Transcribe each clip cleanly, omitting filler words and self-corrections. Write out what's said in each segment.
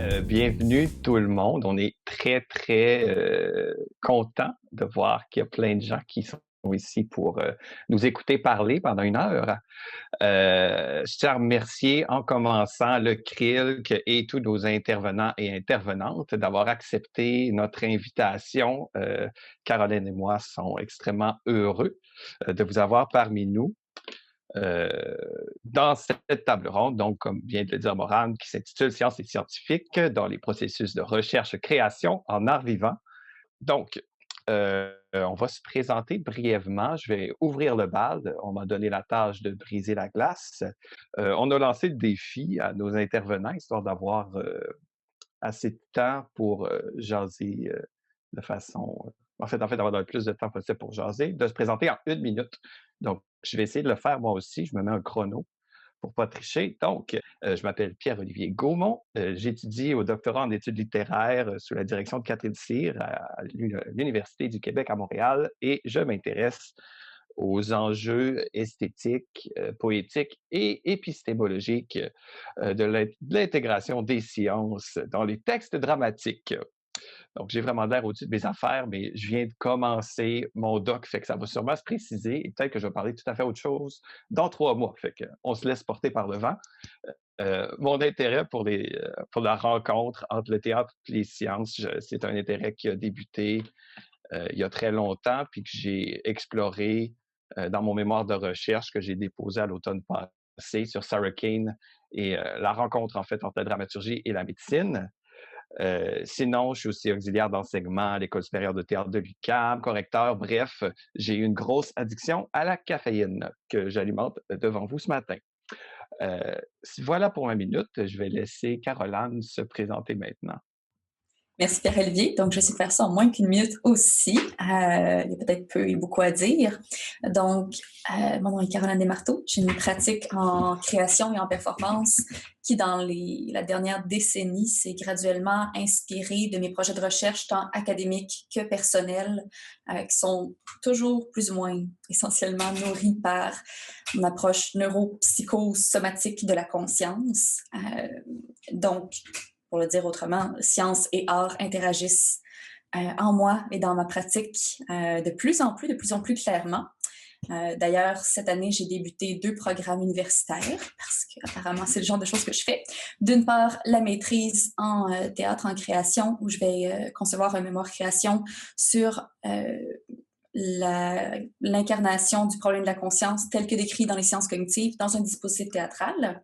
Bienvenue tout le monde. On est très content de voir qu'il y a plein de gens qui sont ici pour nous écouter parler pendant une heure. Je tiens à remercier en commençant le CRILC et tous nos intervenants et intervenantes d'avoir accepté notre invitation. Caroline et moi sommes extrêmement heureux de vous avoir parmi nous. Dans cette table ronde, donc, comme vient de le dire Morane, qui s'intitule Sciences et scientifiques dans les processus de recherche-création en art vivant. Donc, on va se présenter brièvement. Je vais ouvrir le bal. On m'a donné la tâche de briser la glace. On a lancé le défi à nos intervenants, histoire d'avoir assez de temps pour jaser de façon... En fait, d'avoir le plus de temps possible pour jaser, de se présenter en 1 minute. Donc, je vais essayer de le faire moi aussi. Je me mets un chrono pour pas tricher. Donc, je m'appelle Pierre-Olivier Gaumont. J'étudie au doctorat en études littéraires sous la direction de Catherine Cyr à l'Université du Québec à Montréal et je m'intéresse aux enjeux esthétiques, poétiques et épistémologiques de l'intégration des sciences dans les textes dramatiques. Donc, j'ai vraiment l'air au-dessus de mes affaires, mais je viens de commencer mon doc, fait que ça va sûrement se préciser et peut-être que je vais parler tout à fait autre chose dans 3 mois. Fait qu'on se laisse porter par le vent. Mon intérêt pour la rencontre entre le théâtre et les sciences, c'est un intérêt qui a débuté il y a très longtemps, puis que j'ai exploré dans mon mémoire de recherche que j'ai déposé à l'automne passé sur Sarah Kane et la rencontre, en fait, entre la dramaturgie et la médecine. Sinon, je suis aussi auxiliaire d'enseignement à l'École supérieure de théâtre de l'UQAM, correcteur. Bref, j'ai une grosse addiction à la caféine que j'alimente devant vous ce matin. Voilà pour 1 minute. Je vais laisser Caroline se présenter maintenant. Merci Pierre-Olivier. Donc, je vais essayer de faire ça en moins qu'1 minute aussi. Il y a peut-être peu et beaucoup à dire. Donc, mon nom est Caroline Desmarteaux. J'ai une pratique en création et en performance qui, dans la dernière décennie, s'est graduellement inspirée de mes projets de recherche, tant académiques que personnels, qui sont toujours plus ou moins essentiellement nourris par mon approche neuropsychosomatique de la conscience. Donc, pour le dire autrement, science et art interagissent en moi et dans ma pratique de plus en plus clairement. D'ailleurs, cette année, j'ai débuté 2 programmes universitaires parce qu'apparemment, c'est le genre de choses que je fais. D'une part, la maîtrise en théâtre en création, où je vais concevoir un mémoire création sur l'incarnation du problème de la conscience tel que décrit dans les sciences cognitives dans un dispositif théâtral.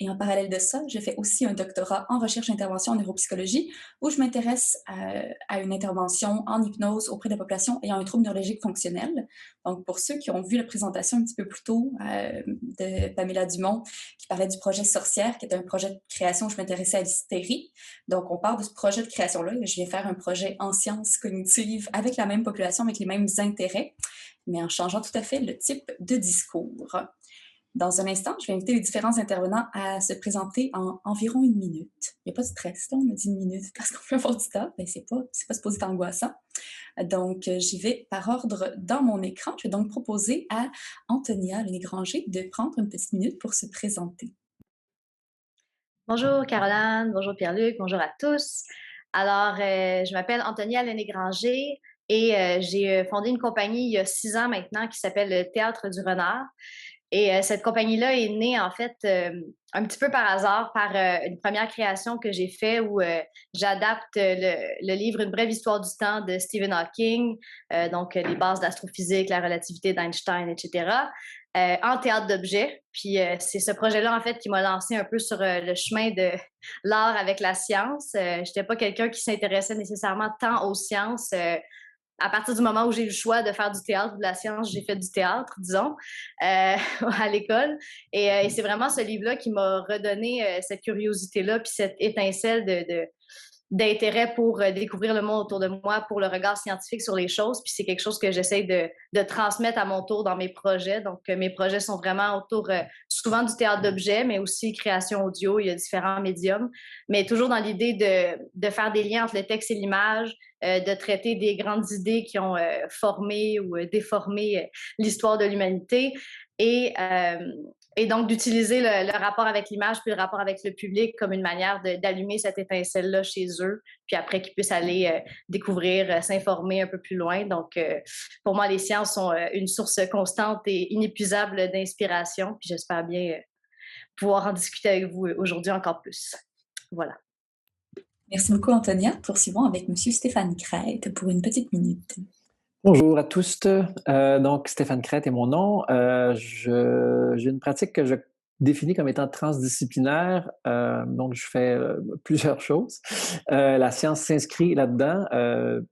Et en parallèle de ça, je fais aussi un doctorat en recherche-intervention en neuropsychologie où je m'intéresse à une intervention en hypnose auprès de la population ayant un trouble neurologique fonctionnel. Donc, pour ceux qui ont vu la présentation un petit peu plus tôt de Pamela Dumont qui parlait du projet Sorcière, qui est un projet de création où je m'intéressais à l'hystérie. Donc, on part de ce projet de création-là. Je vais faire un projet en sciences cognitives avec la même population, avec les mêmes intérêts, mais en changeant tout à fait le type de discours. Dans un instant, je vais inviter les différents intervenants à se présenter en environ 1 minute. Il n'y a pas de stress, là, on a dit 1 minute parce qu'on peut avoir du temps. Ben, c'est pas supposé être angoissant. Donc, j'y vais par ordre dans mon écran. Je vais donc proposer à Antonia Lenné-Granger de prendre une petite minute pour se présenter. Bonjour Caroline, bonjour Pierre-Luc, bonjour à tous. Alors, je m'appelle Antonia Lenné-Granger et j'ai fondé une compagnie il y a 6 ans maintenant qui s'appelle le Théâtre du Renard. Et cette compagnie-là est née, en fait, un petit peu par hasard, par une première création que j'ai faite où j'adapte le livre Une brève histoire du temps de Stephen Hawking, donc les bases de l'astrophysique, la relativité d'Einstein, etc., en théâtre d'objets. Puis c'est ce projet-là, en fait, qui m'a lancé un peu sur le chemin de l'art avec la science. Je n'étais pas quelqu'un qui s'intéressait nécessairement tant aux sciences. À partir du moment où j'ai eu le choix de faire du théâtre ou de la science, j'ai fait du théâtre, disons, à l'école. Et c'est vraiment ce livre-là qui m'a redonné cette curiosité-là, puis cette étincelle d'intérêt pour découvrir le monde autour de moi, pour le regard scientifique sur les choses. Puis c'est quelque chose que j'essaie de transmettre à mon tour dans mes projets. Donc, mes projets sont vraiment autour souvent du théâtre d'objets, mais aussi création audio. Il y a différents médiums, mais toujours dans l'idée de faire des liens entre le texte et l'image, de traiter des grandes idées qui ont formé ou déformé l'histoire de l'humanité. Et Et donc, d'utiliser le rapport avec l'image puis le rapport avec le public comme une manière d'allumer cette étincelle-là chez eux, puis après qu'ils puissent aller découvrir, s'informer un peu plus loin. Donc, pour moi, les sciences sont une source constante et inépuisable d'inspiration. Puis j'espère bien pouvoir en discuter avec vous aujourd'hui encore plus. Voilà. Merci beaucoup, Antonia. Poursuivons avec M. Stéphane Crête pour une petite minute. Bonjour à tous. Donc, Stéphane Crête est mon nom. J'ai une pratique que je définis comme étant transdisciplinaire. Donc, je fais plusieurs choses. La science s'inscrit là-dedans,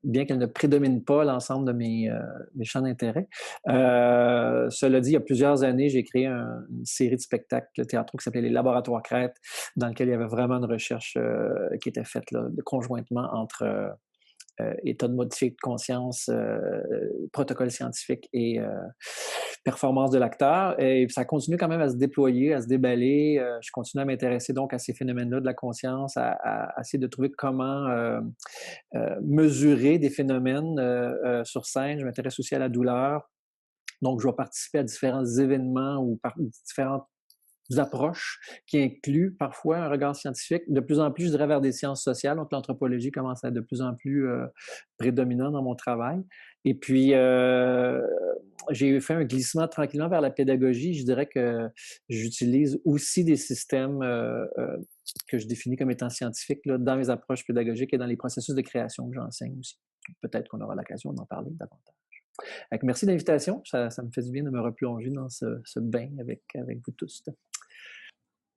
bien qu'elle ne prédomine pas l'ensemble de mes champs d'intérêt. Cela dit, il y a plusieurs années, j'ai créé une série de spectacles théâtraux qui s'appelait Les Laboratoires Crête, dans lequel il y avait vraiment une recherche qui était faite là, conjointement entre état de modifié de conscience, protocole scientifique et performance de l'acteur. Et ça continue quand même à se déployer, à se déballer. Je continue à m'intéresser donc à ces phénomènes-là de la conscience, à essayer de trouver comment mesurer des phénomènes sur scène. Je m'intéresse aussi à la douleur. Donc, je vais participer à différents événements ou différentes approches qui incluent parfois un regard scientifique. De plus en plus, je dirais, vers des sciences sociales. Donc, l'anthropologie commence à être de plus en plus prédominant dans mon travail. Et puis, j'ai fait un glissement tranquillement vers la pédagogie. Je dirais que j'utilise aussi des systèmes que je définis comme étant scientifiques là, dans mes approches pédagogiques et dans les processus de création que j'enseigne aussi. Peut-être qu'on aura l'occasion d'en parler davantage. Donc, merci de l'invitation. Ça me fait du bien de me replonger dans ce bain avec vous tous.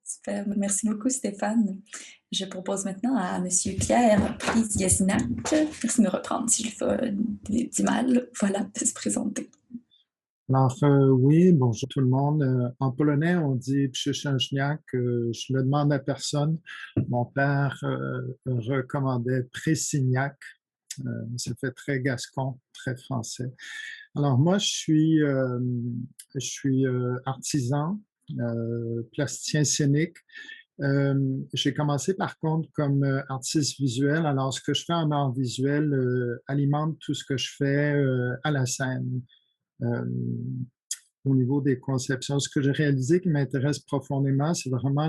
Super, merci beaucoup Stéphane. Je propose maintenant à M. Pierre Priziasinac, merci de me reprendre si je fais du mal, voilà, de se présenter. Alors, oui, bonjour tout le monde. En polonais, on dit Przyszęźniak. Je le demande à personne. Mon père recommandait Pressiniak. Ça fait très gascon, très français. Alors, moi, je suis artisan, plasticien scénique. J'ai commencé par contre comme artiste visuel. Alors, ce que je fais en art visuel alimente tout ce que je fais à la scène. Au niveau des conceptions, ce que j'ai réalisé qui m'intéresse profondément, c'est vraiment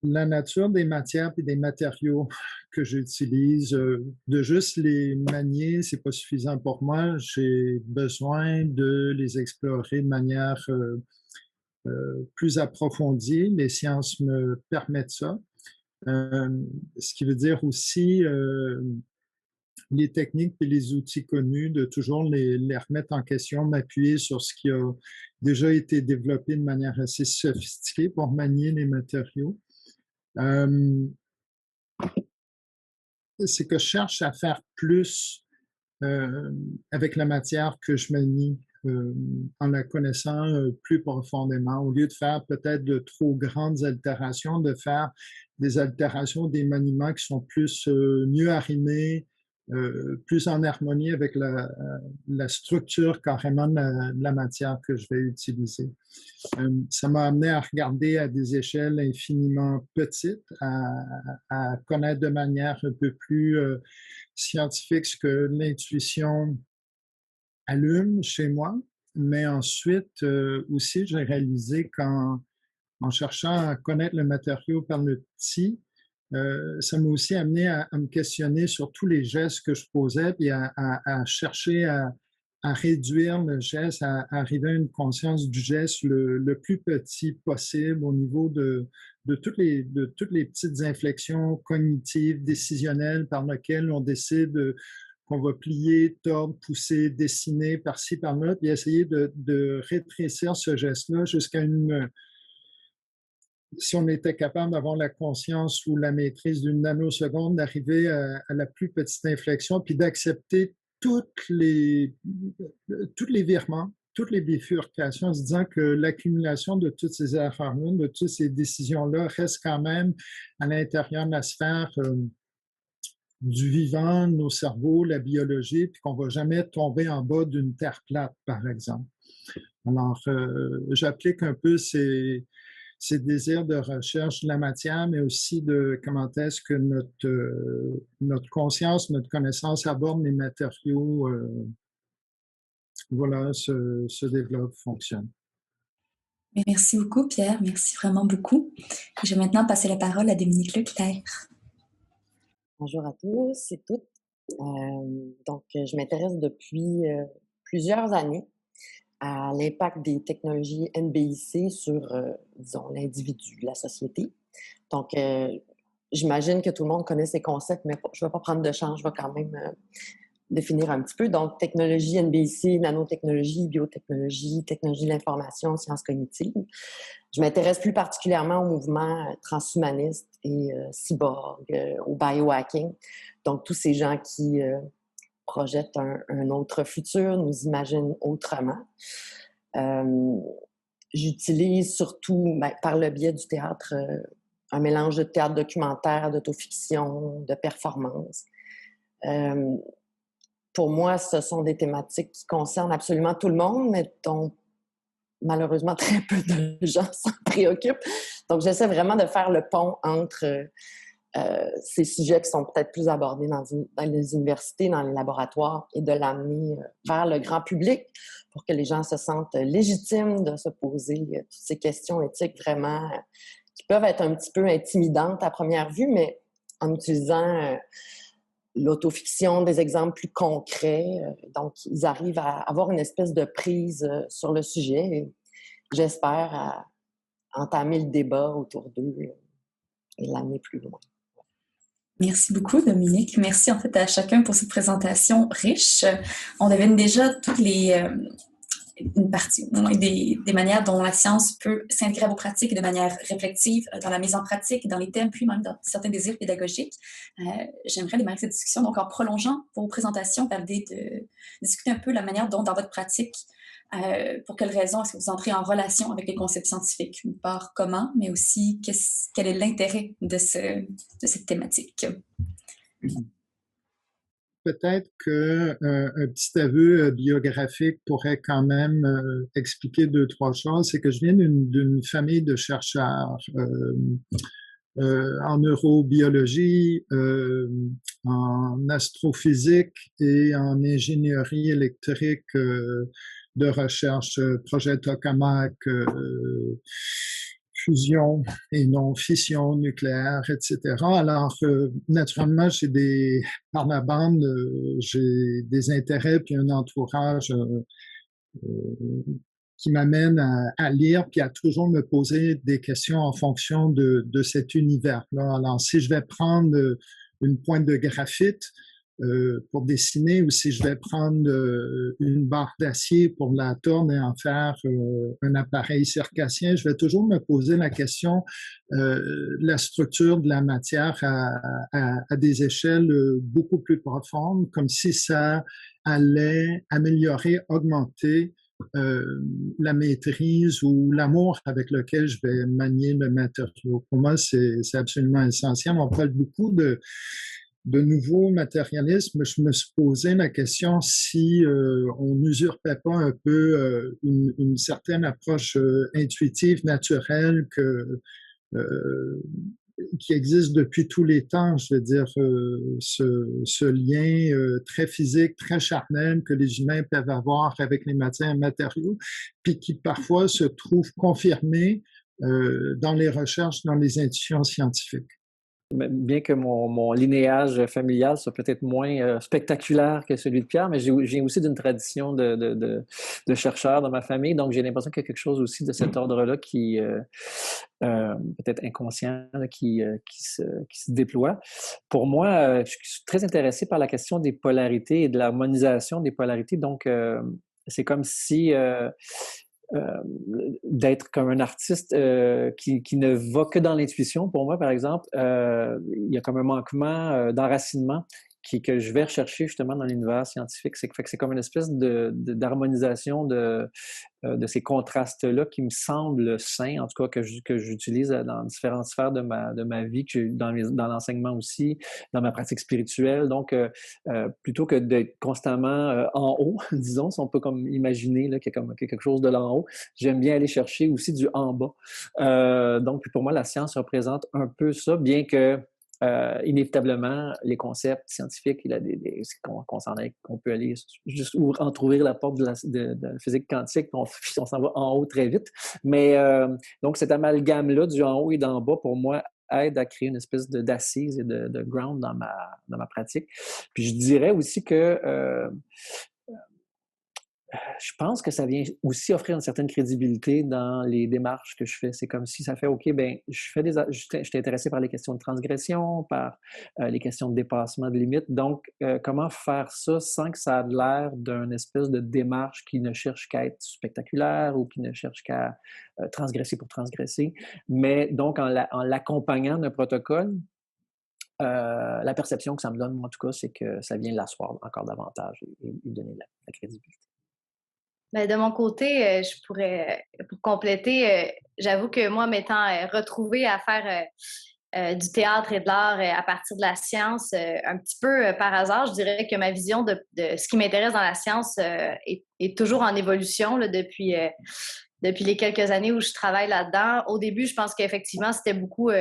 la nature des matières et des matériaux que j'utilise. De juste les manier, c'est pas suffisant pour moi. J'ai besoin de les explorer de manière plus approfondie. Les sciences me permettent ça. Ce qui veut dire aussi les techniques et les outils connus, de toujours les remettre en question, m'appuyer sur ce qui a déjà été développé de manière assez sophistiquée pour manier les matériaux. C'est que je cherche à faire plus avec la matière que je manie, en la connaissant plus profondément, au lieu de faire peut-être de trop grandes altérations, de faire des altérations, des maniements qui sont plus mieux arrimés, plus en harmonie avec la structure carrément de la matière que je vais utiliser. Ça m'a amené à regarder à des échelles infiniment petites, à connaître de manière un peu plus scientifique ce que l'intuition allume chez moi. Mais ensuite, aussi, j'ai réalisé qu'en cherchant à connaître le matériau par le petit, ça m'a aussi amené à me questionner sur tous les gestes que je posais, puis à chercher à réduire le geste, à arriver à une conscience du geste le plus petit possible au niveau de toutes les petites inflexions cognitives, décisionnelles par lesquelles on décide qu'on va plier, tordre, pousser, dessiner par-ci, par-là, puis essayer de rétrécir ce geste-là jusqu'à une... Si on était capable d'avoir la conscience ou la maîtrise d'une nanoseconde, d'arriver à la plus petite inflexion, puis d'accepter tous les virements, toutes les bifurcations, en se disant que l'accumulation de toutes ces erreurs-là, de toutes ces décisions-là, reste quand même à l'intérieur de la sphère du vivant, nos cerveaux, la biologie, puis qu'on ne va jamais tomber en bas d'une terre plate, par exemple. Alors, j'applique un peu ces désirs de recherche de la matière, mais aussi de comment est-ce que notre conscience, notre connaissance aborde les matériaux, voilà, se développe, fonctionne. Merci beaucoup, Pierre. Merci vraiment beaucoup. Et je vais maintenant passer la parole à Dominique Leclerc. Bonjour à tous et toutes. Je m'intéresse depuis plusieurs années à l'impact des technologies NBIC sur, disons, l'individu, la société. Donc, j'imagine que tout le monde connaît ces concepts, mais je ne vais pas prendre de chance, je vais quand même définir un petit peu. Donc, technologie NBIC, nanotechnologie, biotechnologie, technologie de l'information, sciences cognitives. Je m'intéresse plus particulièrement au mouvement transhumaniste et cyborg, au biohacking. Donc, tous ces gens qui projettent un autre futur, nous imaginent autrement. J'utilise surtout, par le biais du théâtre, un mélange de théâtre documentaire, d'autofiction, de performance. Pour moi, ce sont des thématiques qui concernent absolument tout le monde, mais dont malheureusement très peu de gens s'en préoccupent. Donc, j'essaie vraiment de faire le pont entre ces sujets qui sont peut-être plus abordés dans les universités, dans les laboratoires, et de l'amener vers le grand public pour que les gens se sentent légitimes de se poser toutes ces questions éthiques vraiment qui peuvent être un petit peu intimidantes à première vue, mais en utilisant l'autofiction, des exemples plus concrets. Donc, ils arrivent à avoir une espèce de prise sur le sujet et j'espère à entamer le débat autour d'eux et l'amener plus loin. Merci beaucoup, Dominique. Merci en fait à chacun pour cette présentation riche. On devine déjà toutes une partie, des manières dont la science peut s'intégrer à vos pratiques de manière réflexive, dans la mise en pratique, dans les thèmes, puis même dans certains désirs pédagogiques. J'aimerais démarrer cette discussion donc en prolongeant vos présentations par l'idée de discuter un peu la manière dont, dans votre pratique, pour quelles raisons est-ce que vous entrez en relation avec les concepts scientifiques? D'une part, comment, mais aussi quel est l'intérêt de cette thématique? Peut-être qu'un petit aveu biographique pourrait quand même expliquer deux, trois choses. C'est que je viens d'une famille de chercheurs en neurobiologie, en astrophysique et en ingénierie électrique de recherche, projet Tokamak, fusion et non fission nucléaire, etc. Alors, naturellement, par la bande, j'ai des intérêts puis un entourage qui m'amène à lire puis à toujours me poser des questions en fonction de cet univers-là. Alors, si je vais prendre une pointe de graphite pour dessiner ou si je vais prendre une barre d'acier pour la tordre et en faire un appareil circassien, je vais toujours me poser la question la structure de la matière à des échelles beaucoup plus profondes, comme si ça allait améliorer, augmenter la maîtrise ou l'amour avec lequel je vais manier le matériau. Pour moi, c'est absolument essentiel. On parle beaucoup de nouveaux matérialismes. Je me suis posé la question si on n'usurpait pas un peu une certaine approche intuitive, naturelle qui existe depuis tous les temps, je veux dire, ce lien très physique, très charnel que les humains peuvent avoir avec les matières et matériaux, puis qui parfois se trouve confirmé dans les recherches, dans les institutions scientifiques. Bien que mon linéage familial soit peut-être moins spectaculaire que celui de Pierre, mais j'ai aussi d'une tradition de chercheurs dans ma famille, donc j'ai l'impression qu'il y a quelque chose aussi de cet ordre-là qui, peut-être inconscient, là, qui se déploie. Pour moi, je suis très intéressé par la question des polarités et de l'harmonisation des polarités, donc c'est comme si... d'être comme un artiste qui ne va que dans l'intuition. Pour moi, par exemple, il y a comme un manquement d'enracinement que je vais rechercher justement dans l'univers scientifique. C'est comme une espèce d'harmonisation de ces contrastes-là qui me semblent sains, en tout cas que j'utilise dans différentes sphères de ma vie, dans l'enseignement aussi, dans ma pratique spirituelle. Donc, plutôt que d'être constamment en haut, disons, si on peut comme imaginer là, qu'il y a quelque chose de là en haut, j'aime bien aller chercher aussi du en bas. Donc, pour moi, la science représente un peu ça, bien que inévitablement, les concepts scientifiques, qu'on peut aller juste entrouvrir la porte de la physique quantique, puis on s'en va en haut très vite. Mais donc, cet amalgame-là du en haut et d'en bas, pour moi, aide à créer une espèce d'assise et de ground dans ma pratique. Puis je dirais aussi que je pense que ça vient aussi offrir une certaine crédibilité dans les démarches que je fais. C'est comme si ça fait, OK, bien, je suis intéressé par les questions de transgression, par les questions de dépassement de limites. Donc, comment faire ça sans que ça ait l'air d'une espèce de démarche qui ne cherche qu'à être spectaculaire ou qui ne cherche qu'à transgresser pour transgresser, mais donc en l'accompagnant d'un protocole. La perception que ça me donne, moi, en tout cas, c'est que ça vient l'asseoir encore davantage et donner la crédibilité. Ben, de mon côté, je pourrais, pour compléter, j'avoue que moi, m'étant retrouvée à faire du théâtre et de l'art à partir de la science, un petit peu par hasard, je dirais que ma vision de ce qui m'intéresse dans la science est toujours en évolution là, depuis les quelques années où je travaille là-dedans. Au début, je pense qu'effectivement, c'était beaucoup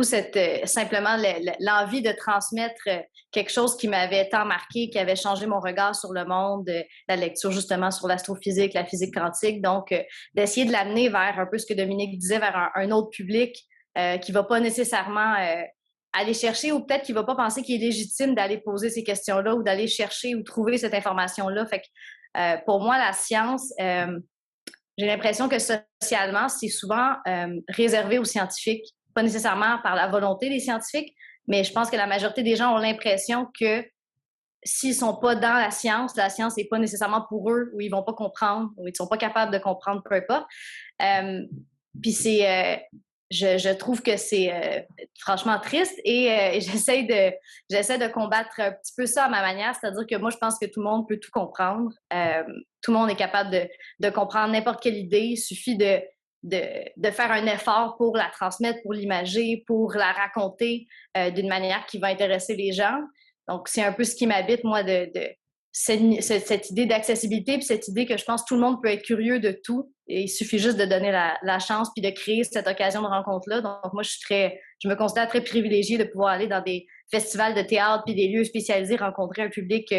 simplement l'envie de transmettre quelque chose qui m'avait tant marqué, qui avait changé mon regard sur le monde, la lecture justement sur l'astrophysique, la physique quantique. Donc, d'essayer de l'amener vers un peu ce que Dominique disait, vers un autre public qui ne va pas nécessairement aller chercher ou peut-être qui ne va pas penser qu'il est légitime d'aller poser ces questions-là ou d'aller chercher ou trouver cette information-là. Fait que pour moi, la science, j'ai l'impression que socialement, c'est souvent réservé aux scientifiques. Pas nécessairement par la volonté des scientifiques, mais je pense que la majorité des gens ont l'impression que s'ils ne sont pas dans la science n'est pas nécessairement pour eux, ou ils ne vont pas comprendre, ou ils ne sont pas capables de comprendre, peu importe. Puis je trouve que c'est franchement triste et j'essaie de combattre un petit peu ça à ma manière, c'est-à-dire que moi, je pense que tout le monde peut tout comprendre. Tout le monde est capable de comprendre n'importe quelle idée. Il suffit de faire un effort pour la transmettre, pour l'imager, pour la raconter d'une manière qui va intéresser les gens. Donc, c'est un peu ce qui m'habite, moi, cette idée d'accessibilité, puis cette idée que je pense que tout le monde peut être curieux de tout. Et il suffit juste de donner la chance puis de créer cette occasion de rencontre-là. Donc, moi, je me considère très privilégiée de pouvoir aller dans des festivals de théâtre puis des lieux spécialisés, rencontrer un public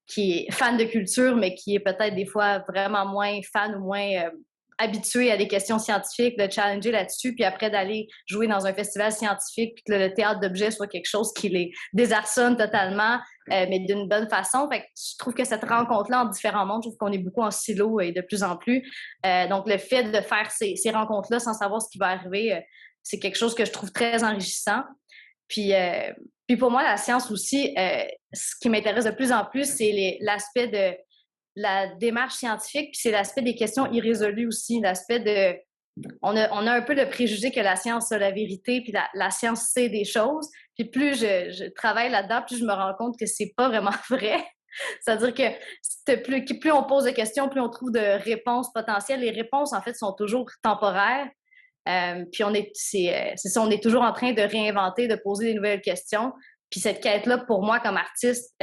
qui est fan de culture, mais qui est peut-être des fois vraiment moins fan ou moins habitué à des questions scientifiques, de challenger là-dessus, puis après d'aller jouer dans un festival scientifique, puis que le théâtre d'objets soit quelque chose qui les désarçonne totalement, mais d'une bonne façon. Fait que je trouve que cette rencontre-là en différents mondes, je trouve qu'on est beaucoup en silo et de plus en plus. Donc, le fait de faire ces rencontres-là sans savoir ce qui va arriver, c'est quelque chose que je trouve très enrichissant. Puis pour moi, la science aussi, ce qui m'intéresse de plus en plus, c'est l'aspect de la démarche scientifique, puis c'est l'aspect des questions irrésolues aussi, l'aspect de... On a un peu le préjugé que la science a la vérité, puis la science sait des choses, puis plus je travaille là-dedans, plus je me rends compte que c'est pas vraiment vrai. C'est-à-dire que plus on pose de questions, plus on trouve de réponses potentielles. Les réponses, en fait, sont toujours temporaires. Puis on est toujours en train de réinventer, de poser des nouvelles questions. Puis cette quête-là, pour moi, comme artiste,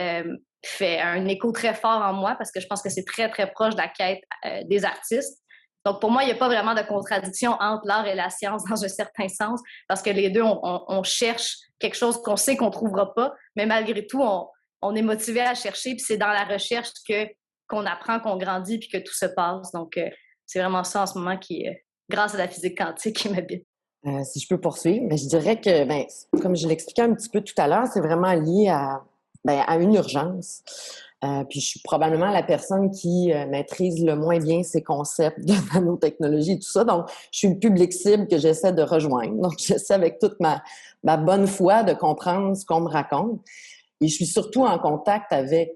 fait un écho très fort en moi parce que je pense que c'est très, très proche de la quête des artistes. Donc, pour moi, il n'y a pas vraiment de contradiction entre l'art et la science dans un certain sens parce que les deux, on cherche quelque chose qu'on sait qu'on ne trouvera pas, mais malgré tout, on est motivé à chercher. Puis c'est dans la recherche qu'on apprend, qu'on grandit, puis que tout se passe. Donc, c'est vraiment ça en ce moment qui est grâce à la physique quantique qui m'habite. Si je peux poursuivre, mais je dirais que, comme je l'expliquais un petit peu tout à l'heure, c'est vraiment lié à une urgence. Puis je suis probablement la personne qui maîtrise le moins bien ces concepts de nanotechnologie et tout ça. Donc, je suis le public cible que j'essaie de rejoindre. Donc, j'essaie avec toute ma bonne foi de comprendre ce qu'on me raconte. Et je suis surtout en contact avec,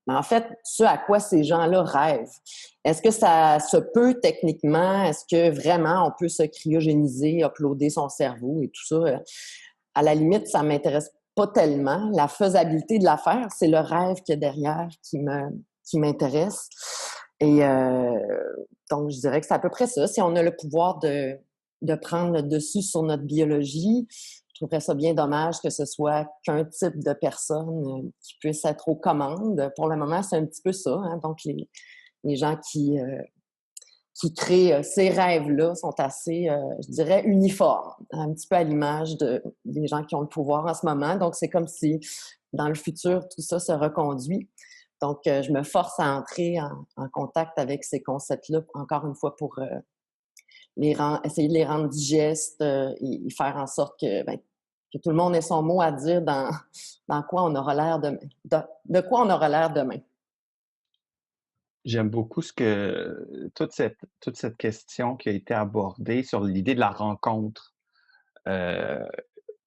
en fait, ce à quoi ces gens-là rêvent. Est-ce que ça se peut techniquement? Est-ce que vraiment on peut se cryogéniser, uploader son cerveau et tout ça? À la limite, ça m'intéresse pas tellement. La faisabilité de l'affaire, c'est le rêve qu'il y a derrière qui m'intéresse. Et donc, je dirais que c'est à peu près ça. Si on a le pouvoir de prendre le dessus sur notre biologie, je trouverais ça bien dommage que ce soit qu'un type de personne qui puisse être aux commandes. Pour le moment, c'est un petit peu ça. Hein? Donc, les gens qui qui crée ces rêves-là sont assez, je dirais, uniformes, un petit peu à l'image des gens qui ont le pouvoir en ce moment. Donc, c'est comme si, dans le futur, tout ça se reconduit. Donc, je me force à entrer en contact avec ces concepts-là, encore une fois, pour essayer de les rendre digestes et faire en sorte que tout le monde ait son mot à dire dans quoi on aura l'air demain. De quoi on aura l'air demain. J'aime beaucoup toute cette question qui a été abordée sur l'idée de la rencontre.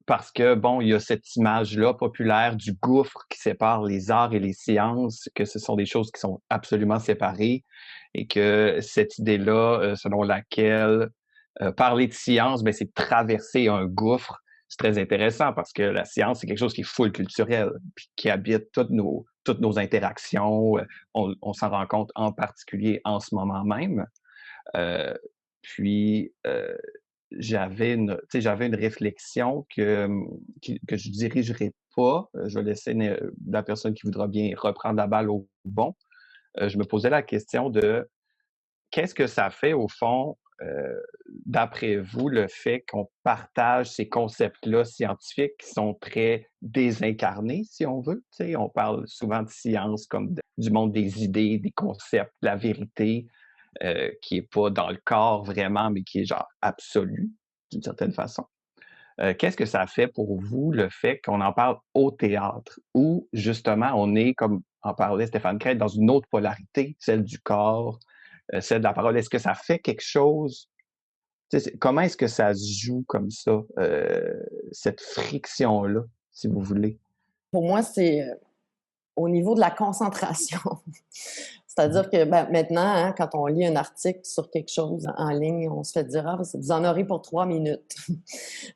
Parce que, bon, il y a cette image-là populaire du gouffre qui sépare les arts et les sciences, que ce sont des choses qui sont absolument séparées et que cette idée-là, selon laquelle parler de science, ben, c'est traverser un gouffre. C'est très intéressant parce que la science, c'est quelque chose qui est full culturel, puis qui habite toutes nos interactions. On s'en rend compte en particulier en ce moment même. Puis, j'avais une réflexion que je dirigerai pas. Je vais laisser la personne qui voudra bien reprendre la balle au bon. Je me posais la question de qu'est-ce que ça fait au fond, d'après vous, le fait qu'on partage ces concepts-là scientifiques qui sont très désincarnés, si on veut? Tu sais, on parle souvent de science comme du monde des idées, des concepts, de la vérité. Qui est pas dans le corps vraiment, mais qui est genre absolu, d'une certaine façon. Qu'est-ce que ça fait pour vous, le fait qu'on en parle au théâtre, où justement on est, comme en parlait Stéphane Crête, dans une autre polarité, celle du corps, celle de la parole. Est-ce que ça fait quelque chose? Comment est-ce que ça se joue comme ça, cette friction-là, si vous voulez? Pour moi, c'est au niveau de la concentration. C'est-à-dire que maintenant, hein, quand on lit un article sur quelque chose en ligne, on se fait dire « Ah, vous en aurez pour 3 minutes. »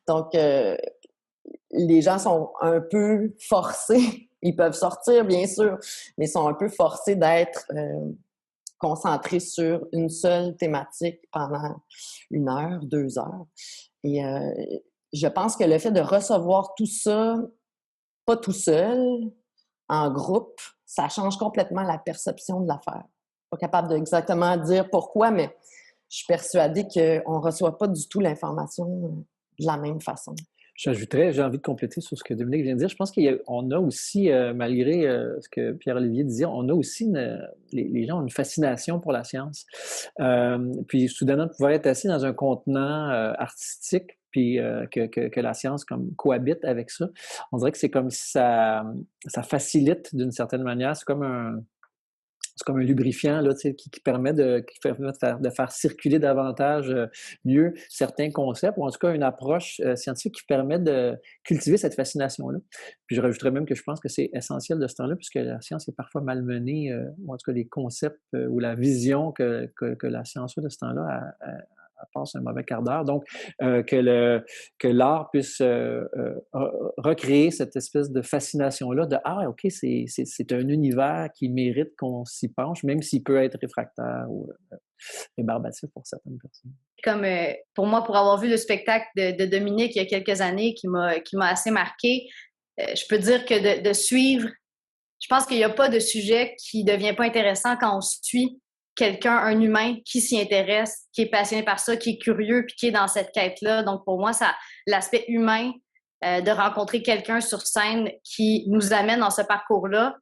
Donc, les gens sont un peu forcés. Ils peuvent sortir, bien sûr, mais sont un peu forcés d'être concentrés sur une seule thématique pendant 1 heure, 2 heures. Et je pense que le fait de recevoir tout ça, pas tout seul, en groupe, ça change complètement la perception de l'affaire. Pas capable d'exactement dire pourquoi, mais je suis persuadée qu'on ne reçoit pas du tout l'information de la même façon. J'ajouterais, j'ai envie de compléter sur ce que Dominique vient de dire. Je pense qu'on a aussi, malgré ce que Pierre-Olivier disait, on a aussi les gens ont une fascination pour la science. Puis soudainement, pouvoir être assis dans un contenant artistique, puis que la science comme cohabite avec ça, on dirait que c'est comme si ça facilite d'une certaine manière. C'est comme un lubrifiant là, qui permet de faire circuler davantage mieux certains concepts, ou en tout cas une approche scientifique qui permet de cultiver cette fascination-là. Puis je rajouterais même que je pense que c'est essentiel de ce temps-là, puisque la science est parfois malmenée, ou en tout cas les concepts ou la vision que la science a de ce temps-là, elle passe un mauvais quart d'heure. Donc, que l'art puisse recréer cette espèce de fascination-là de « Ah, OK, c'est un univers qui mérite qu'on s'y penche, même s'il peut être réfractaire ou rébarbatif pour certaines personnes. » Comme pour moi, pour avoir vu le spectacle de Dominique il y a quelques années qui m'a assez marqué, je peux dire que de suivre, je pense qu'il n'y a pas de sujet qui ne devient pas intéressant quand on suit quelqu'un, un humain qui s'y intéresse, qui est passionné par ça, qui est curieux, puis qui est dans cette quête-là. Donc, pour moi, ça, l'aspect humain de rencontrer quelqu'un sur scène qui nous amène dans ce parcours-là,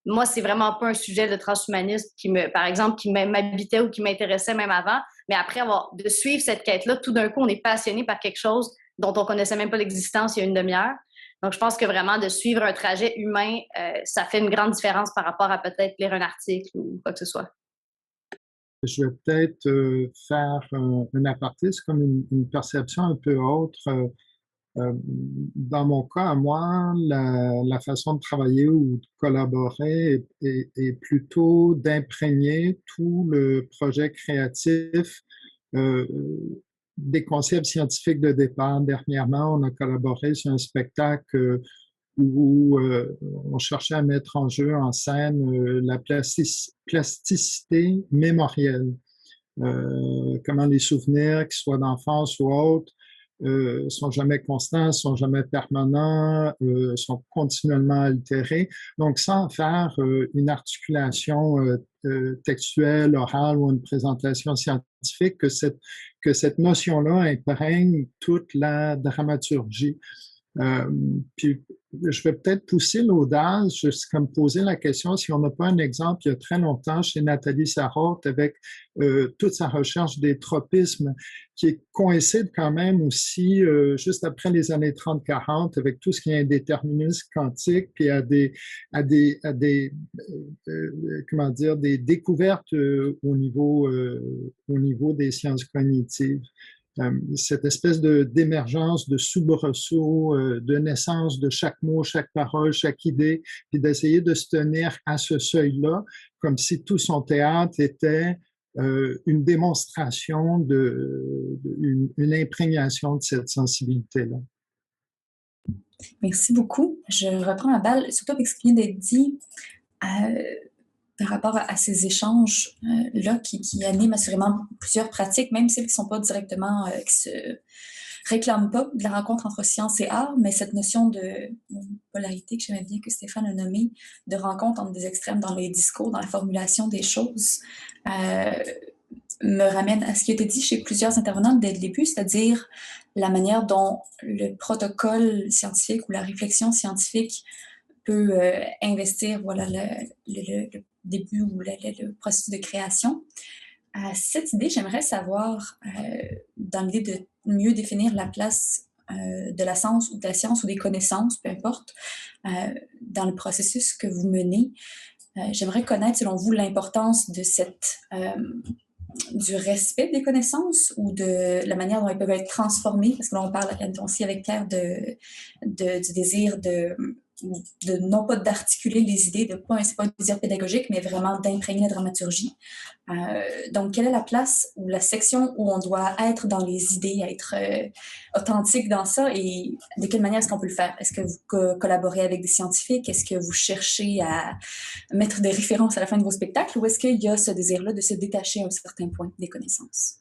moi, c'est vraiment pas un sujet de transhumanisme par exemple, qui m'habitait ou qui m'intéressait même avant. Mais après de suivre cette quête-là, tout d'un coup, on est passionné par quelque chose dont on connaissait même pas l'existence il y a une demi-heure. Donc, je pense que vraiment, de suivre un trajet humain, ça fait une grande différence par rapport à peut-être lire un article ou quoi que ce soit. Je vais peut-être faire un aparté, c'est comme une perception un peu autre. Dans mon cas, à moi, la façon de travailler ou de collaborer est plutôt d'imprégner tout le projet créatif des concepts scientifiques de départ. Dernièrement, on a collaboré sur un spectacle où on cherchait à mettre en jeu, en scène, la plasticité mémorielle. Comment les souvenirs, qu'ils soient d'enfance ou autres, sont jamais constants, sont jamais permanents, sont continuellement altérés. Donc, sans faire une articulation textuelle, orale ou une présentation scientifique, que cette notion-là imprègne toute la dramaturgie. Puis je vais peut-être pousser l'audace, juste comme poser la question si on n'a pas un exemple il y a très longtemps chez Nathalie Sarraute avec toute sa recherche des tropismes qui coïncide quand même aussi juste après les années 30-40 avec tout ce qui est indéterminisme quantique et comment dire, des découvertes au niveau des sciences cognitives. Cette espèce d'émergence, de soubresaut, de naissance de chaque mot, chaque parole, chaque idée, puis d'essayer de se tenir à ce seuil-là, comme si tout son théâtre était une démonstration, une imprégnation de cette sensibilité-là. Merci beaucoup. Je reprends la balle, surtout avec ce qui vient d'être dit. Par rapport à ces échanges-là qui animent assurément plusieurs pratiques, même celles qui ne sont pas directement, qui se réclament pas de la rencontre entre science et art, mais cette notion de polarité que j'aimais bien que Stéphane a nommée, de rencontre entre des extrêmes dans les discours, dans la formulation des choses, me ramène à ce qui a été dit chez plusieurs intervenants dès le début, c'est-à-dire la manière dont le protocole scientifique ou la réflexion scientifique peut investir le début ou le processus de création. Cette idée, j'aimerais savoir, dans l'idée de mieux définir la place de la science ou des connaissances, peu importe, dans le processus que vous menez, j'aimerais connaître, selon vous, l'importance de du respect des connaissances ou de la manière dont elles peuvent être transformées, parce que là, on parle aussi avec Claire du désir non pas d'articuler les idées, c'est pas un désir pédagogique, mais vraiment d'imprégner la dramaturgie. Donc, quelle est la place ou la section où on doit être dans les idées, être authentique dans ça, et de quelle manière est-ce qu'on peut le faire? Est-ce que vous collaborez avec des scientifiques? Est-ce que vous cherchez à mettre des références à la fin de vos spectacles, ou est-ce qu'il y a ce désir-là de se détacher à un certain point des connaissances?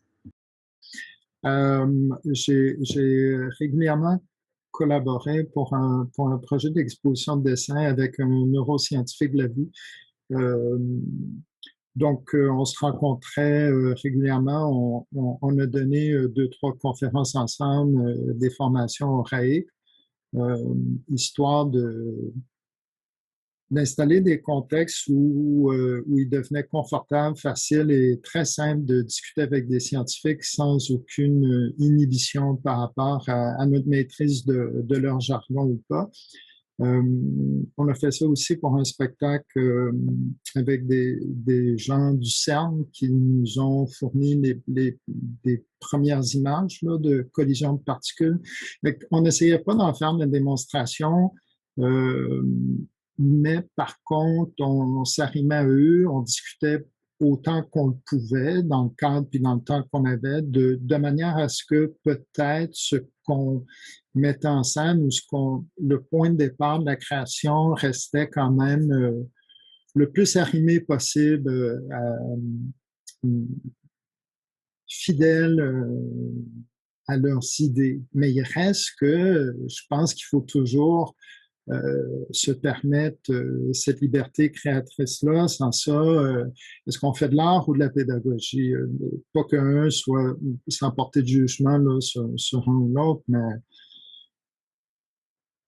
J'ai régulièrement collaboré pour un projet d'exposition de dessin avec un neuroscientifique de la vie. Donc, on se rencontrait régulièrement. On a donné 2-3 conférences ensemble, des formations au RAE, histoire d'installer des contextes où il devenait confortable, facile et très simple de discuter avec des scientifiques sans aucune inhibition par rapport à notre maîtrise de leur jargon ou pas. On a fait ça aussi pour un spectacle avec des gens du CERN qui nous ont fourni des premières images là, de collision de particules. On n'essayait pas d'en faire une démonstration, mais par contre, on s'arrimait à eux, on discutait autant qu'on le pouvait dans le cadre puis dans le temps qu'on avait, de manière à ce que peut-être ce qu'on mettait en scène ou le point de départ de la création restait quand même le plus arrimé possible, fidèle à leurs idées. Mais il reste que je pense qu'il faut toujours se permettre cette liberté créatrice-là. Sans ça, est-ce qu'on fait de l'art ou de la pédagogie? Pas qu'un soit sans porter de jugement là, sur un ou l'autre, mais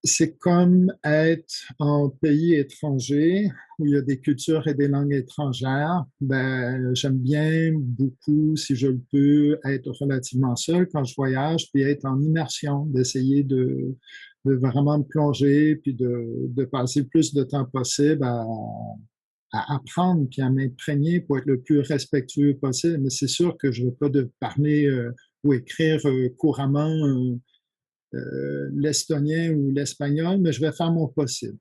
c'est comme être en pays étranger où il y a des cultures et des langues étrangères. Ben, j'aime bien beaucoup, si je le peux, être relativement seul quand je voyage, puis être en immersion, d'essayer de vraiment me plonger, puis de passer le plus de temps possible à apprendre, puis à m'imprégner pour être le plus respectueux possible. Mais c'est sûr que je ne veux pas de parler ou écrire couramment l'estonien ou l'espagnol, mais je vais faire mon possible.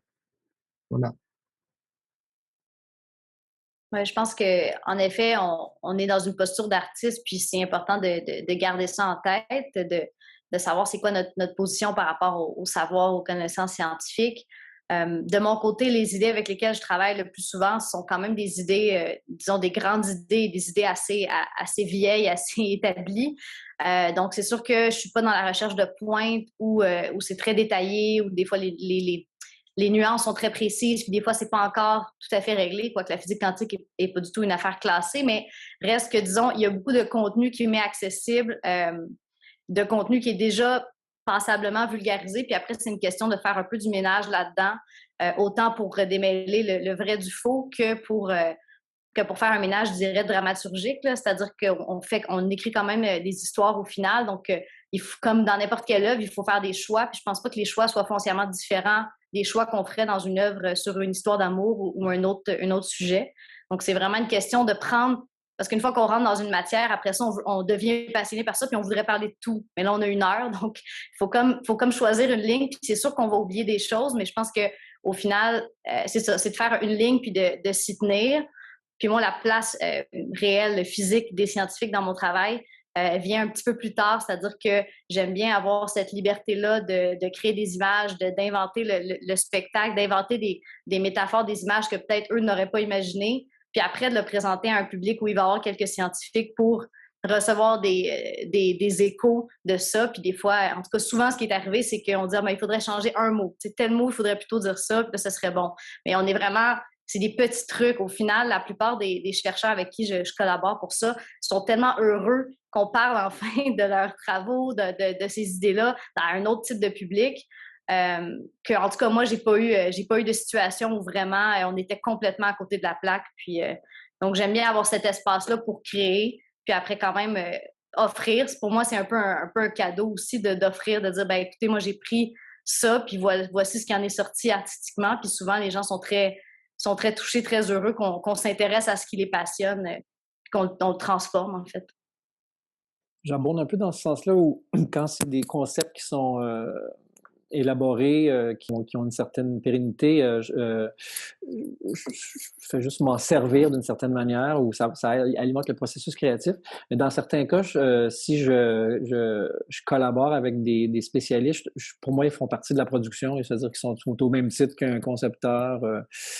Voilà. Ouais, je pense qu'en effet, on est dans une posture d'artiste, puis c'est important de garder ça en tête, de savoir c'est quoi notre position par rapport au savoir, aux connaissances scientifiques. De mon côté, les idées avec lesquelles je travaille le plus souvent sont quand même des idées, disons des grandes idées, des idées assez vieilles, assez établies. Donc, c'est sûr que je suis pas dans la recherche de pointe où c'est très détaillé, où des fois les les nuances sont très précises, puis des fois, c'est pas encore tout à fait réglé, quoique la physique quantique est pas du tout une affaire classée, mais reste que, disons, il y a beaucoup de contenu qui m'est accessible, de contenu qui est déjà passablement vulgarisé, puis après, c'est une question de faire un peu du ménage là-dedans, autant pour démêler le vrai du faux que pour faire un ménage, je dirais, dramaturgique, là. C'est-à-dire qu'on écrit quand même des histoires au final. Donc, comme dans n'importe quelle œuvre, il faut faire des choix. Puis je pense pas que les choix soient foncièrement différents des choix qu'on ferait dans une œuvre sur une histoire d'amour ou un autre sujet. Donc, c'est vraiment une question de prendre... Parce qu'une fois qu'on rentre dans une matière, après ça, on devient passionné par ça, puis on voudrait parler de tout. Mais là, on a 1 heure, donc il faut comme choisir une ligne. Puis c'est sûr qu'on va oublier des choses, mais je pense qu'au final, c'est ça, c'est de faire une ligne puis de s'y tenir. Puis moi, la place réelle, physique des scientifiques dans mon travail vient un petit peu plus tard, c'est-à-dire que j'aime bien avoir cette liberté-là de créer des images, d'inventer le spectacle, d'inventer des métaphores, des images que peut-être eux n'auraient pas imaginées, puis après de le présenter à un public où il va y avoir quelques scientifiques pour recevoir des échos de ça. Puis des fois, en tout cas, souvent, ce qui est arrivé, c'est qu'on dit il faudrait changer un mot. C'est tel mot, il faudrait plutôt dire ça, puis là, ce serait bon. Mais on est vraiment... C'est des petits trucs. Au final, la plupart des chercheurs avec qui je collabore pour ça sont tellement heureux qu'on parle enfin de leurs travaux, de ces idées-là dans un autre type de public. En tout cas, moi, j'ai pas eu de situation où vraiment on était complètement à côté de la plaque. Puis, donc, j'aime bien avoir cet espace-là pour créer, puis après, quand même, offrir. Pour moi, c'est un peu un cadeau aussi d'offrir, de dire, écoutez, moi, j'ai pris ça, puis voici ce qui en est sorti artistiquement. Puis souvent, les gens sont très touchés, très heureux qu'on s'intéresse à ce qui les passionne, qu'on le transforme, en fait. J'abonde un peu dans ce sens-là où, quand c'est des concepts qui sont élaborés, qui ont une certaine pérennité, je fais juste m'en servir d'une certaine manière où ça alimente le processus créatif. Mais dans certains cas, si je collabore avec des spécialistes, pour moi, ils font partie de la production, c'est-à-dire qu'ils sont au même titre qu'un concepteur,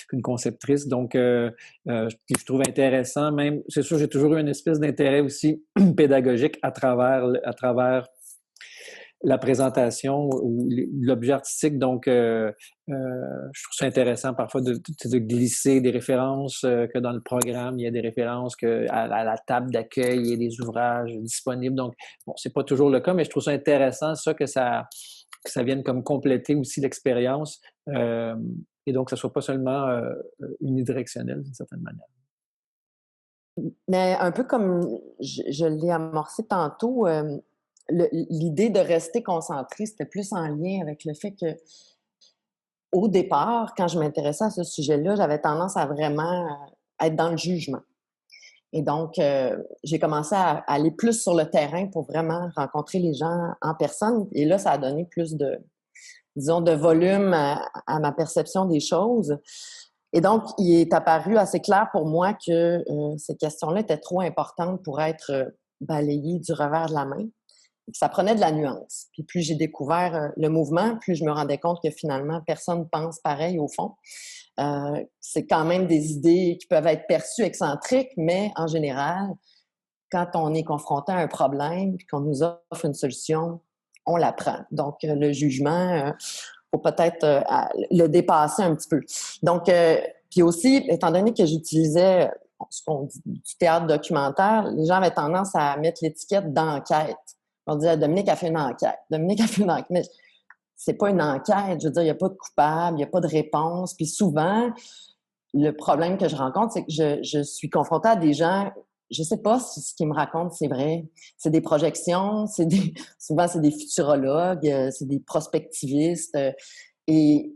qu'une conceptrice. Donc, je trouve intéressant, même, c'est sûr, j'ai toujours eu une espèce d'intérêt aussi pédagogique à travers la présentation ou l'objet artistique. Donc, je trouve ça intéressant parfois de glisser des références, que dans le programme, il y a des références, qu'à la table d'accueil, il y a des ouvrages disponibles. Donc, bon, c'est pas toujours le cas, mais je trouve ça intéressant, ça, que ça vienne comme compléter aussi l'expérience, et donc que ça soit pas seulement unidirectionnel d'une certaine manière. Mais un peu comme je l'ai amorcé tantôt, l'idée de rester concentré, c'était plus en lien avec le fait que, au départ, quand je m'intéressais à ce sujet-là, j'avais tendance à vraiment être dans le jugement. Et donc, j'ai commencé à aller plus sur le terrain pour vraiment rencontrer les gens en personne. Et là, ça a donné plus de volume à ma perception des choses. Et donc, il est apparu assez clair pour moi que ces questions-là étaient trop importantes pour être balayées du revers de la main. Ça prenait de la nuance. Puis plus j'ai découvert le mouvement, plus je me rendais compte que finalement, personne ne pense pareil au fond. C'est quand même des idées qui peuvent être perçues excentriques, mais en général, quand on est confronté à un problème et qu'on nous offre une solution, on la prend. Donc, le jugement, faut peut-être le dépasser un petit peu. Donc, puis aussi, étant donné que j'utilisais ce qu'on dit du théâtre documentaire, les gens avaient tendance à mettre l'étiquette d'enquête. On disait, Dominique a fait une enquête. Dominique a fait une enquête. Mais c'est pas une enquête. Je veux dire, il n'y a pas de coupable, il n'y a pas de réponse. Puis souvent, le problème que je rencontre, c'est que je suis confrontée à des gens, je sais pas si ce qu'ils me racontent, c'est vrai. C'est des projections, souvent, c'est des futurologues, c'est des prospectivistes. Et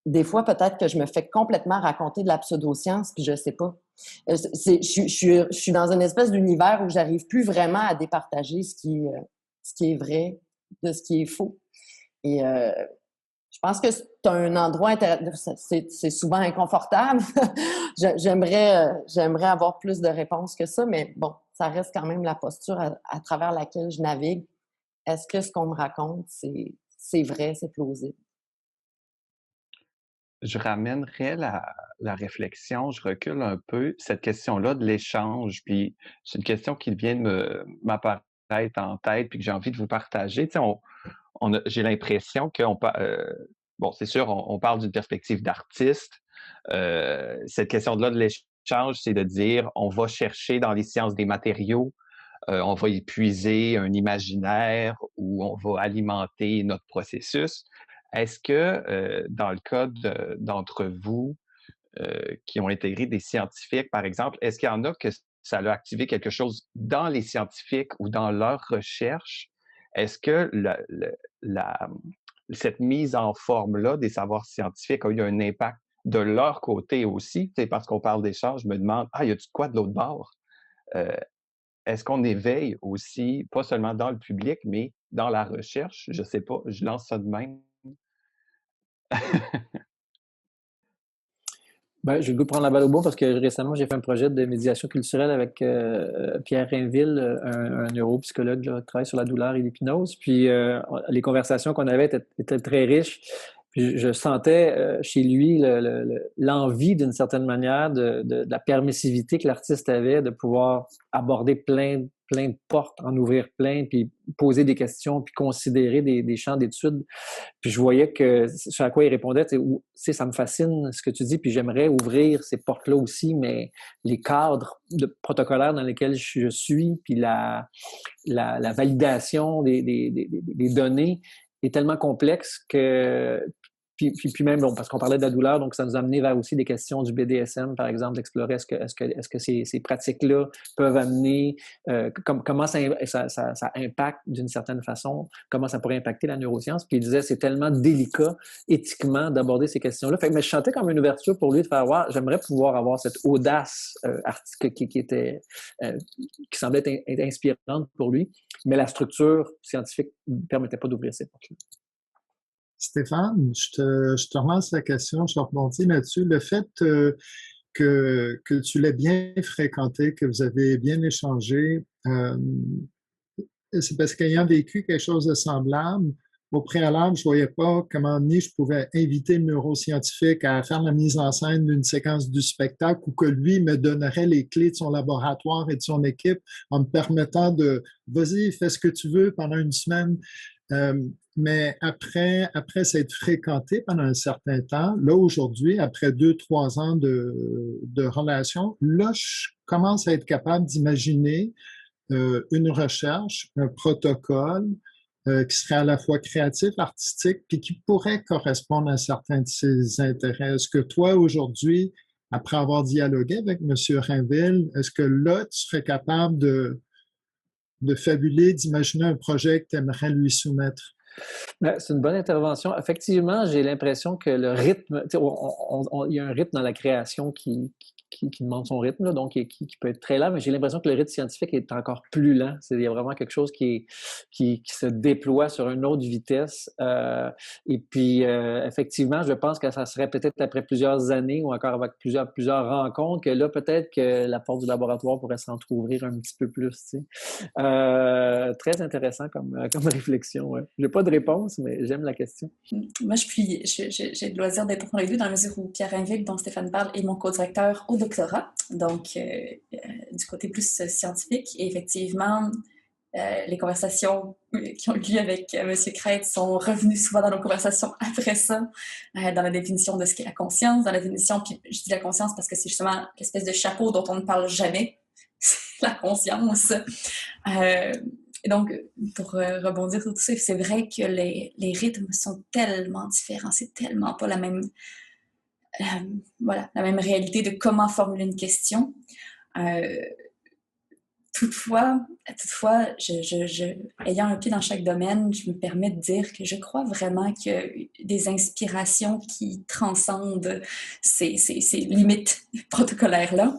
des fois, peut-être que je me fais complètement raconter de la pseudoscience, puis je sais pas. Je suis dans une espèce d'univers où j'arrive plus vraiment à départager ce qui est vrai de ce qui est faux. Et je pense que c'est un endroit intéressant. C'est souvent inconfortable. J'aimerais avoir plus de réponses que ça, mais bon, ça reste quand même la posture à travers laquelle je navigue. Est-ce que ce qu'on me raconte, c'est vrai, c'est plausible? Je ramènerais la réflexion, je recule un peu, cette question-là de l'échange, puis c'est une question qui vient de m'apparaître en tête, puis que j'ai envie de vous partager. Tu sais, j'ai l'impression qu'on bon, c'est sûr, on parle d'une perspective d'artiste. Cette question-là de l'échange, c'est de dire, on va chercher dans les sciences des matériaux, on va y puiser un imaginaire ou on va alimenter notre processus. Est-ce que, dans le cas d'entre vous qui ont intégré des scientifiques, par exemple, est-ce qu'il y en a que ça a activé quelque chose dans les scientifiques ou dans leurs recherches? Est-ce que cette mise en forme-là des savoirs scientifiques a eu un impact de leur côté aussi? Tu sais, parce qu'on parle d'échange, je me demande, y a-tu de quoi de l'autre bord? Est-ce qu'on éveille aussi, pas seulement dans le public, mais dans la recherche? Je ne sais pas, je lance ça de même. Ben, j'ai le goût de prendre la balle au bon parce que récemment, j'ai fait un projet de médiation culturelle avec Pierre Rainville, un neuropsychologue là, qui travaille sur la douleur et l'hypnose. Puis les conversations qu'on avait étaient très riches. Puis je sentais chez lui l'envie, d'une certaine manière, de la permissivité que l'artiste avait de pouvoir aborder plein de portes, en ouvrir plein, puis poser des questions, puis considérer des champs d'études. Puis je voyais que ce à quoi il répondait, tu sais, ça me fascine ce que tu dis, puis j'aimerais ouvrir ces portes-là aussi, mais les cadres protocolaires dans lesquels je suis, puis la validation des données est tellement complexe que puis même, bon, parce qu'on parlait de la douleur, donc ça nous a amené vers aussi des questions du BDSM, par exemple, d'explorer est-ce que ces pratiques-là peuvent amener, comment ça impacte d'une certaine façon, comment ça pourrait impacter la neuroscience. Puis il disait, c'est tellement délicat éthiquement d'aborder ces questions-là. Fait que, mais je sentais comme une ouverture pour lui de faire voir, j'aimerais pouvoir avoir cette audace artistique qui semblait être inspirante pour lui, mais la structure scientifique ne permettait pas d'ouvrir ces portes-là. Stéphane, je te relance la question, je rebondis là-dessus. Le fait que tu l'aies bien fréquenté, que vous avez bien échangé, c'est parce qu'ayant vécu quelque chose de semblable, au préalable, je ne voyais pas comment ni je pouvais inviter le neuroscientifique à faire la mise en scène d'une séquence du spectacle ou que lui me donnerait les clés de son laboratoire et de son équipe en me permettant de « vas-y, fais ce que tu veux pendant une semaine ». Mais après s'être fréquenté pendant un certain temps, là aujourd'hui, après 2-3 ans de relation, là je commence à être capable d'imaginer une recherche, un protocole qui serait à la fois créatif, artistique, puis qui pourrait correspondre à certains de ses intérêts. Est-ce que toi aujourd'hui, après avoir dialogué avec M. Rainville, est-ce que là tu serais capable de fabuler, d'imaginer un projet que tu aimerais lui soumettre? Ben, c'est une bonne intervention. Effectivement, j'ai l'impression que le rythme, il y a un rythme dans la création qui demande son rythme, là, donc qui peut être très lent, mais j'ai l'impression que le rythme scientifique est encore plus lent. Il y a vraiment quelque chose qui se déploie sur une autre vitesse. Et puis, effectivement, je pense que ça serait peut-être après plusieurs années ou encore avec plusieurs rencontres que là, peut-être que la porte du laboratoire pourrait s'entrouvrir un petit peu plus. Tu sais. Très intéressant comme réflexion. Ouais. Je n'ai pas de réponse, mais j'aime la question. Moi, j'ai le loisir d'être dans les deux, dans la mesure où Pierre Rainville, dont Stéphane parle, est mon co-directeur au doctorat, donc du côté plus scientifique. Et effectivement, les conversations qui ont eu lieu avec M. Crête sont revenues souvent dans nos conversations après ça, dans la définition de ce qu'est la conscience, dans la définition, puis je dis la conscience parce que c'est justement l'espèce de chapeau dont on ne parle jamais, c'est la conscience. Et donc, pour rebondir sur tout ça, c'est vrai que les rythmes sont tellement différents, c'est tellement pas la même réalité de comment formuler une question. Toutefois, ayant un pied dans chaque domaine, je me permets de dire que je crois vraiment qu'il y a des inspirations qui transcendent ces limites protocolaires-là.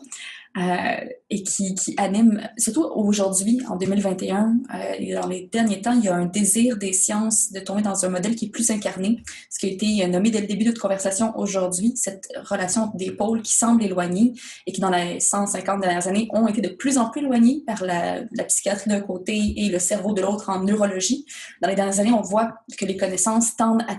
Et qui anime, surtout aujourd'hui, en 2021, et dans les derniers temps, il y a un désir des sciences de tomber dans un modèle qui est plus incarné, ce qui a été nommé dès le début de notre conversation aujourd'hui, cette relation entre des pôles qui semblent éloignés et qui, dans les 150 dernières années, ont été de plus en plus éloignés par la psychiatrie d'un côté et le cerveau de l'autre en neurologie. Dans les dernières années, on voit que les connaissances tendent à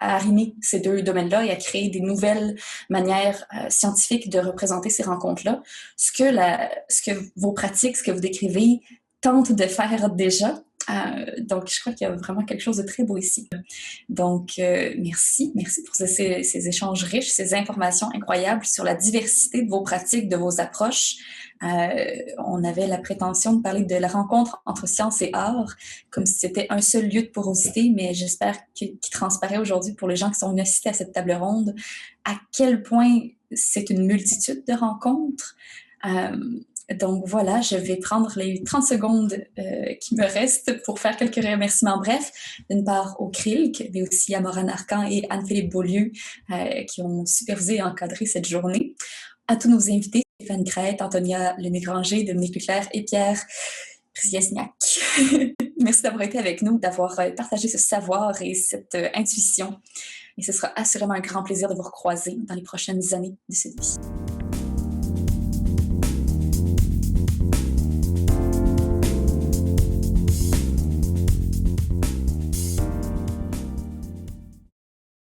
arrimer ces deux domaines-là et à créer des nouvelles manières scientifiques de représenter ces rencontres-là. Ce que vos pratiques, ce que vous décrivez, tentent de faire déjà, Donc, je crois qu'il y a vraiment quelque chose de très beau ici. Donc, merci pour ces échanges riches, ces informations incroyables sur la diversité de vos pratiques, de vos approches. On avait la prétention de parler de la rencontre entre science et art, comme si c'était un seul lieu de porosité, mais j'espère qu'il transparaît aujourd'hui pour les gens qui sont venus assister à cette table ronde, à quel point c'est une multitude de rencontres. Donc voilà, je vais prendre les 30 secondes qui me restent pour faire quelques remerciements brefs. D'une part au CRILC, mais aussi à Morane Arcan et Anne-Philippe Beaulieu qui ont supervisé et encadré cette journée. À tous nos invités, Stéphane Crête, Antonia Lenné-Granger, Dominique Leclerc et Pierre Przyjaźniak. Merci d'avoir été avec nous, d'avoir partagé ce savoir et cette intuition. Et ce sera assurément un grand plaisir de vous recroiser dans les prochaines années de cette vie.